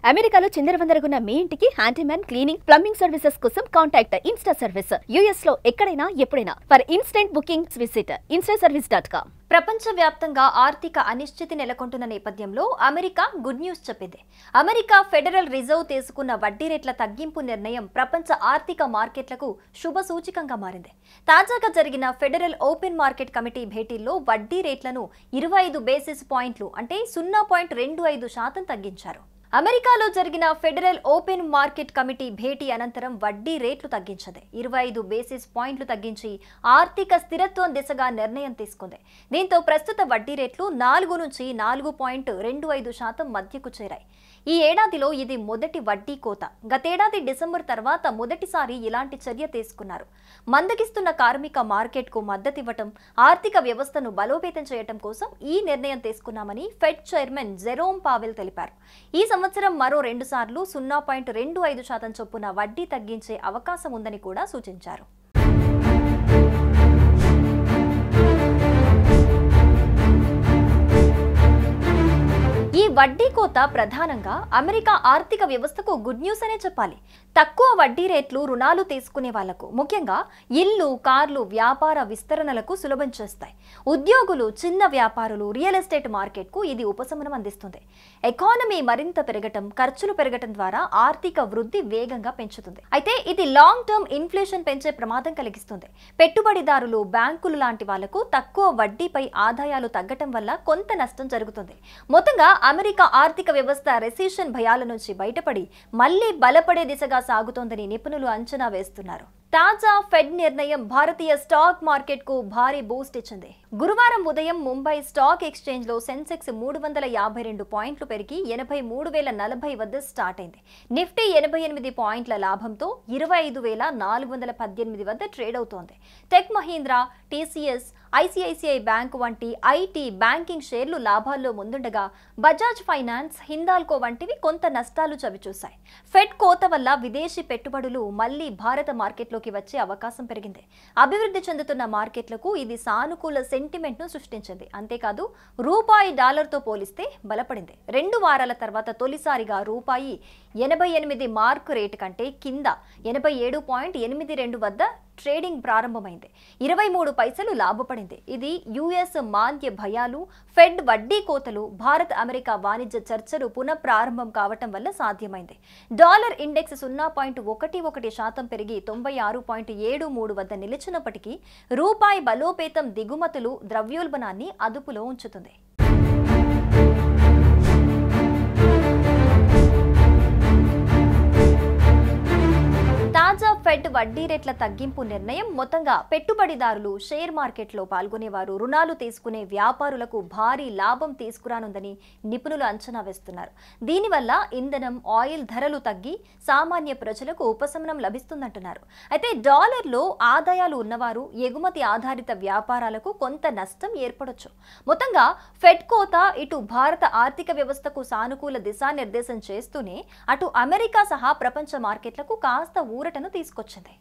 అమెరికాలో చిందరవందరగున్న మీ ఇంటికి handyman cleaning plumbing services కోసం కాంటాక్ట్ ఇన్స్టా సర్వీస్. యుఎస్ లో ఎక్కడైనా ఎప్పుడైనా for instant booking visit instaservice.com. ప్రపంచవ్యాప్తంగా ఆర్థిక అనిశ్చితి నెలకొంటున్న నేపథ్యంలో అమెరికా గుడ్ న్యూస్ చెప్పింది. అమెరికా ఫెడరల్ రిజర్వ్ తీసుకున్న వడ్డీ రేట్ల తగ్గింపు నిర్ణయం ప్రపంచ ఆర్థిక మార్కెట్లకు శుభ సూచికంగా మారింది. తాజాగా జరిగిన ఫెడరల్ ఓపెన్ మార్కెట్ కమిటీ భేటీల్లో వడ్డీ రేట్లను 25 బేసిస్ పాయింట్లు అంటే 0.25% తగ్గించారు. అమెరికాలో జరిగిన ఫెడరల్ ఓపెన్ మార్కెట్ కమిటీ భేటీ అనంతరం వడ్డీ రేట్లు తగ్గించింది. 25 బేసిస్ పాయింట్లు తగ్గించి ఆర్థిక స్థిరత్వం దిశగా నిర్ణయం తీసుకుంది. దీంతో ప్రస్తుత వడ్డీ రేట్లు 4 నుంచి 4.25% మధ్యకు చేరాయి. ఈ ఏడాదిలో ఇది మొదటి వడ్డీ కోత. గతేడాది డిసెంబర్ తర్వాత మొదటిసారి ఇలాంటి చర్య తీసుకున్నారు. మందగిస్తున్న కార్మిక మార్కెట్కు మద్దతివ్వటం, ఆర్థిక వ్యవస్థను బలోపేతం చేయటం కోసం ఈ నిర్ణయం తీసుకున్నామని ఫెడ్ చైర్మన్ జెరోమ్ పావెల్ తెలిపారు. ఈ సంవత్సరం మరో 2 సార్లు 0.25% చొప్పున వడ్డీ తగ్గించే అవకాశం ఉందని కూడా సూచించారు. ఈ వడ్డీ కోత ప్రధానంగా అమెరికా ఆర్థిక వ్యవస్థకు గుడ్ న్యూస్ అనే చెప్పాలి. తక్కువ వడ్డీ రేట్లు రుణాలు తీసుకునే వాళ్లకు, ముఖ్యంగా ఇల్లు, కార్లు వ్యాపార విస్తరణలకు సులభం చేస్తాయి. ఉద్యోగులు, చిన్న వ్యాపారులు, రియల్ ఎస్టేట్ మార్కెట్కు ఇది ఉపశమనం అందిస్తుంది. ఎకానమీ మరింత పెరగటం, ఖర్చులు పెరగటం ద్వారా ఆర్థిక వృద్ధి వేగంగా పెంచుతుంది. అయితే ఇది లాంగ్ టర్మ్ ఇన్ఫ్లేషన్ పెంచే ప్రమాదం కలిగిస్తుంది. పెట్టుబడిదారులు, బ్యాంకులు లాంటి వాళ్లకు తక్కువ వడ్డీపై ఆదాయాలు తగ్గటం వల్ల కొంత నష్టం జరుగుతుంది. మొత్తంగా అమెరికా ఆర్థిక వ్యవస్థ రెసిషన్ భయాల నుంచి బయటపడి మళ్లీ బలపడే దిశగా సాగుతోందని నిపుణులు అంచనా వేస్తున్నారు. తాజా ఫెడ్ నిర్ణయం భారతీయ స్టాక్ మార్కెట్ కు భారీ బూస్ట్ ఇచ్చింది. గురువారం ఉదయం ముంబై స్టాక్ ఎక్స్చేంజ్ లో సెన్సెక్స్ 352 పాయింట్లు పెరిగి 83,040 వద్ద స్టార్ట్ అయింది. నిఫ్టీ 88 పాయింట్ల లాభంతో 25,418 వద్ద ట్రేడ్ అవుతోంది. Tech Mahindra, TCS, ICICI bank వంటి ఐటీ, బ్యాంకింగ్ షేర్లు లాభాల్లో ముందుండగా బజాజ్ ఫైనాన్స్, హిందాల్కో వంటివి కొంత నష్టాలు చవిచూశాయి. ఫెడ్ కోత వల్ల విదేశీ పెట్టుబడులు మళ్లీ భారత మార్కెట్లోకి వచ్చే అవకాశం పెరిగింది. అభివృద్ధి చెందుతున్న మార్కెట్లకు ఇది సానుకూల సెంటిమెంట్ ను సృష్టించింది. అంతేకాదు రూపాయి డాలర్తో పోలిస్తే బలపడింది. 2 వారాల తర్వాత తొలిసారిగా రూపాయి 88 మార్క్ రేటు కంటే కింద 87.82 వద్ద ట్రేడింగ్ ప్రారంభమైంది. 23 పైసలు లాభపడింది. ఇది యుఎస్ మాంద్య భయాలు, ఫెడ్ వడ్డీ కోతలు, భారత్ అమెరికా వాణిజ్య చర్చలు పునఃప్రారంభం కావటం వల్ల సాధ్యమైంది. డాలర్ ఇండెక్స్ 0.11% పెరిగి 96.73 వద్ద నిలిచినప్పటికీ రూపాయి బలోపేతం దిగుమతులు, ద్రవ్యోల్బణాన్ని అదుపులో ఉంచుతుంది. తాజా ఫెడ్ వడ్డీ రేట్ల తగ్గింపు నిర్ణయం మొత్తంగా పెట్టుబడిదారులు, షేర్ మార్కెట్లో పాల్గొనేవారు, రుణాలు తీసుకునే వ్యాపారులకు భారీ లాభం తీసుకురానుందని నిపుణులు అంచనా వేస్తున్నారు. దీనివల్ల ఇంధనం, ఆయిల్ ధరలు తగ్గి సామాన్య ప్రజలకు ఉపశమనం లభిస్తుందంటున్నారు. అయితే డాలర్లో ఆదాయాలు ఉన్నవారు, ఎగుమతి ఆధారిత వ్యాపారాలకు కొంత నష్టం ఏర్పడొచ్చు. మొత్తంగా ఫెడ్ కోత ఇటు భారత ఆర్థిక వ్యవస్థకు సానుకూల దిశానిర్దేశం చేస్తూనే అటు అమెరికా సహా ప్రపంచ మార్కెట్లకు కాస్త ఊరటను తీసుకొచ్చింది.